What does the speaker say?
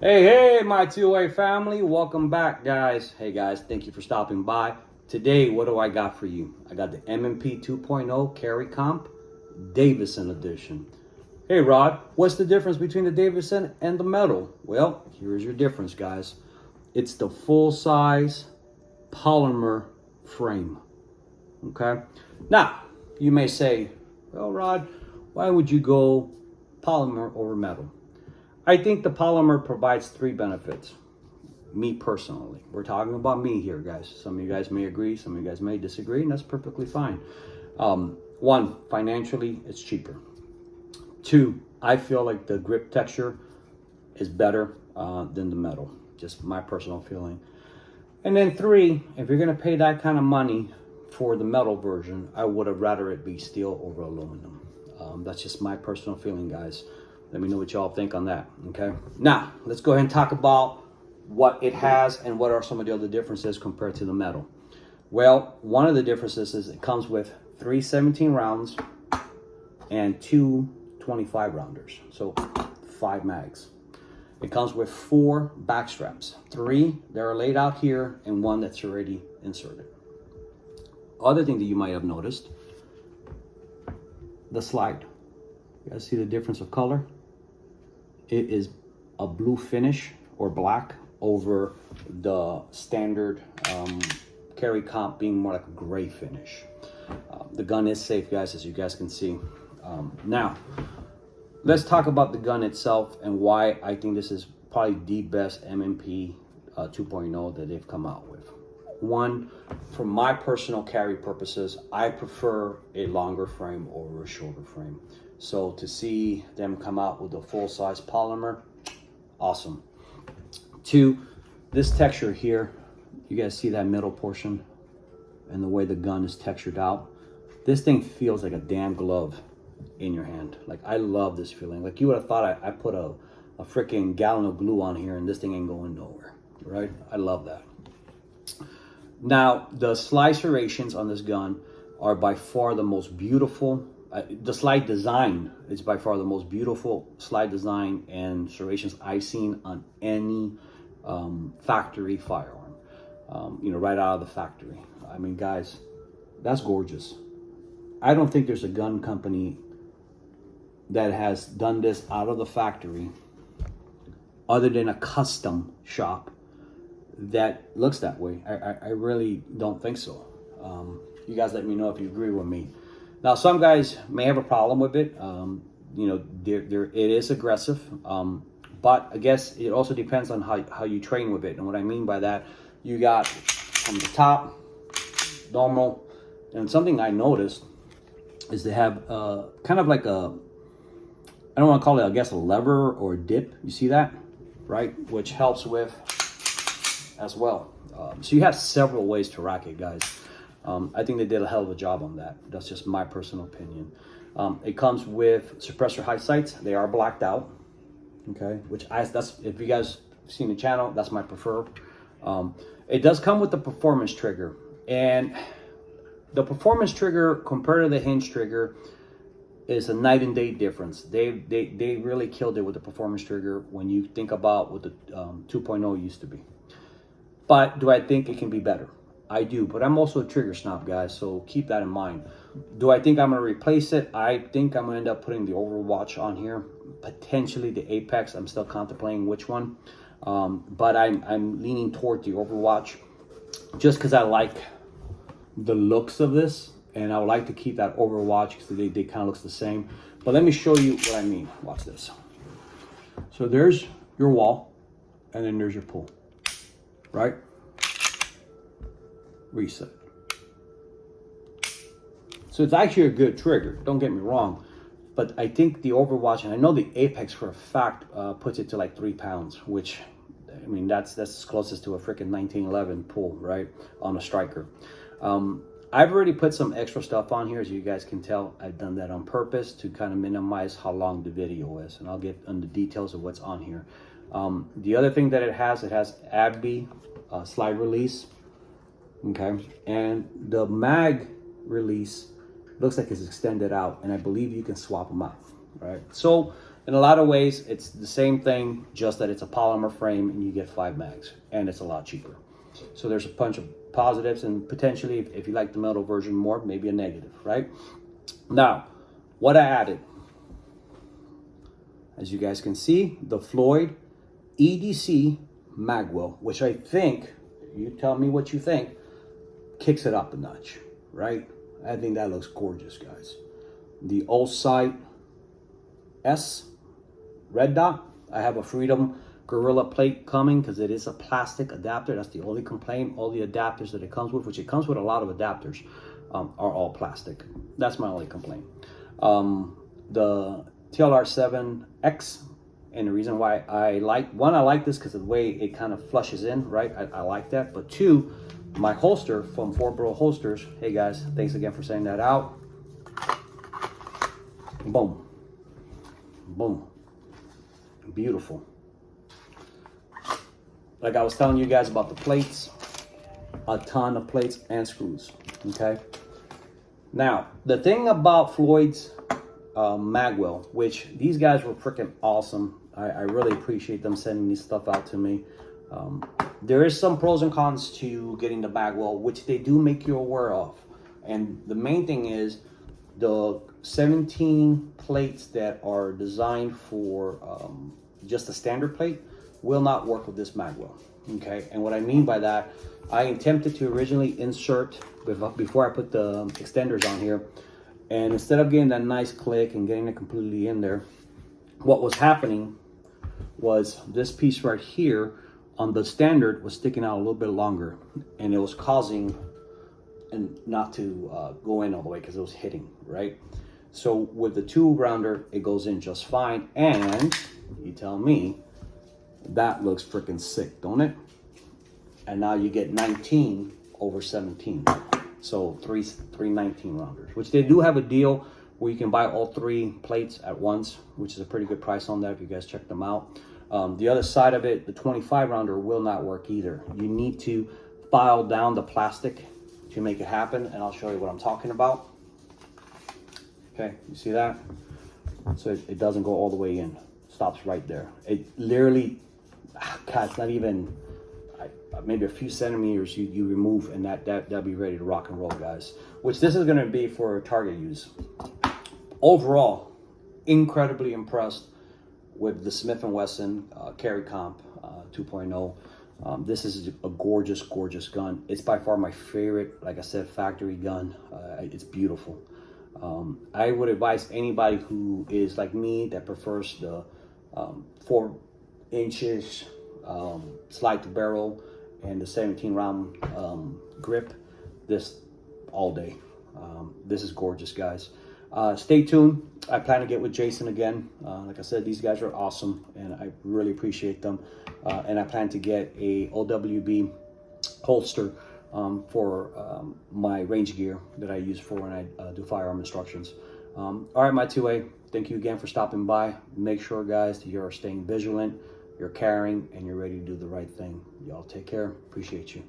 Hey, my 2A family, welcome back, guys. Hey, guys, thank you for stopping by. Today, what do I got for you? I got the M&P 2.0 Carry Comp Davidson Edition. Hey, Rod, what's the difference between the Davidson and the metal? Well, here's your difference, guys. It's the full-size polymer frame, okay? Now, you may say, well, Rod, why would you go polymer over metal? I think the polymer provides three benefits. Me personally, we're talking about me here, guys. Some of you guys may agree, some of you guys may disagree, and that's perfectly fine. One, financially, it's cheaper. Two, I feel like the grip texture is better than the metal. Just my personal feeling. And then three, if you're gonna pay that kind of money for the metal version, I would have rather it be steel over aluminum. That's just my personal feeling, guys. Let me know what y'all think on that, okay? Now, let's go ahead and talk about what it has and what are some of the other differences compared to the metal. Well, one of the differences is it comes with 3 17 rounds and 2 25 rounders, so 5 mags. It comes with 4 back straps, 3 that are laid out here and 1 that's already inserted. Other thing that you might have noticed, the slide. You guys see the difference of color? It is a blue finish or black over the standard Carry Comp being more like a gray finish. The gun is safe, guys, as you guys can see. Now, let's talk about the gun itself and why I think this is probably the best M&P 2.0 that they've come out with. One, for my personal carry purposes, I prefer a longer frame over a shorter frame. So to see them come out with a full-size polymer, awesome. Two, this texture here, you guys see that middle portion and the way the gun is textured out? This thing feels like a damn glove in your hand. Like, I love this feeling. Like, you would have thought I put a freaking gallon of glue on here and this thing ain't going nowhere, right? I love that. Now, the slide serrations on this gun are by far the most beautiful. The slide design is by far the most beautiful slide design and serrations I've seen on any factory firearm. Right out of the factory. I mean, guys, that's gorgeous. I don't think there's a gun company that has done this out of the factory other than a custom shop that looks that way. I really don't think so. You guys let me know if you agree with me. Now, some guys may have a problem with it. It is aggressive, but I guess it also depends on how you train with it. And what I mean by that, you got from the top, normal, and something I noticed is they have kind of like a, I don't want to call it, I guess, a lever or a dip. You see that, right? Which helps with as well. So you have several ways to rack it, guys. I think they did a hell of a job on that. That's just my personal opinion. It comes with suppressor height sights. They are blacked out, okay? That's, if you guys seen the channel, that's my preferred. It does come with the performance trigger, and the performance trigger compared to the hinge trigger is a night and day difference. They really killed it with the performance trigger when you think about what the 2.0 used to be. But do I think it can be better? I do, but I'm also a trigger snob, guys, so keep that in mind. Do I think I'm going to replace it? I think I'm going to end up putting the Overwatch on here, potentially the Apex. I'm still contemplating which one, but I'm leaning toward the Overwatch just because I like the looks of this, and I would like to keep that Overwatch because they kind of looks the same. But let me show you what I mean. Watch this. So there's your wall, and then there's your pull, right? Reset. So it's actually a good trigger, don't get me wrong, but I think the Overwatch, and I know the Apex for a fact puts it to like 3 pounds, which, I mean, that's as closest to a freaking 1911 pull, right, on a striker. I've already put some extra stuff on here, as you guys can tell. I've done that on purpose to kind of minimize how long the video is, and I'll get into the details of what's on here. The other thing that it has ABB slide release. Okay, and the mag release looks like it's extended out, and I believe you can swap them out, right? So In a lot of ways, it's the same thing, just that it's a polymer frame and you get 5 mags, and it's a lot cheaper. So there's a bunch of positives, and potentially, if you like the metal version more, maybe a negative, right? Now, what I added, as you guys can see, the Floyd EDC Magwell, which I think, you tell me what you think, kicks it up a notch, right? I think that looks gorgeous, guys. The Osite S red dot. I have a Freedom Gorilla plate coming because it is a plastic adapter. That's the only complaint. All the adapters that it comes with, which it comes with a lot of adapters, are all plastic. That's my only complaint. The TLR7X, and the reason why I like this because of the way it kind of flushes in, right? I like that. But two, my holster from Fort Bro Holsters. Hey guys, thanks again for sending that out. Boom. Boom. Beautiful. Like I was telling you guys about the plates, a ton of plates and screws, okay? Now, the thing about Floyd's Magwell, which these guys were freaking awesome. I really appreciate them sending this stuff out to me. There is some pros and cons to getting the Magwell, which they do make you aware of. And the main thing is the 17 plates that are designed for just a standard plate will not work with this Magwell, okay? And what I mean by that, I attempted to originally insert, before I put the extenders on here, and instead of getting that nice click and getting it completely in there, what was happening was this piece right here on the standard was sticking out a little bit longer, and it was causing and not to go in all the way because it was hitting, right? So with the 2-rounder, it goes in just fine, and you tell me, that looks freaking sick, don't it? And now you get 19 over 17. So three 19 rounders, which they do have a deal where you can buy all 3 plates at once, which is a pretty good price on that if you guys check them out. The other side of it, the 25 rounder will not work either. You need to file down the plastic to make it happen, and I'll show you what I'm talking about. Okay, you see that? So it doesn't go all the way in. Stops right there. It literally, God, it's not even maybe a few centimeters you remove, and that'll be ready to rock and roll, guys. Which this is going to be for target use. Overall, incredibly impressed with the Smith Wesson Carry Comp 2.0. This is a gorgeous, gorgeous gun. It's by far my favorite, like I said, factory gun. It's beautiful. I would advise anybody who is like me that prefers the 4 inches slide to barrel and the 17 round grip, this all day. This is gorgeous, guys. Stay tuned. I plan to get with Jason again. Like I said, these guys are awesome, and I really appreciate them. And I plan to get a OWB holster for my range gear that I use for when I do firearm instructions. All right, my 2A, thank you again for stopping by. Make sure, guys, that you're staying vigilant, you're carrying, and you're ready to do the right thing. Y'all take care. Appreciate you.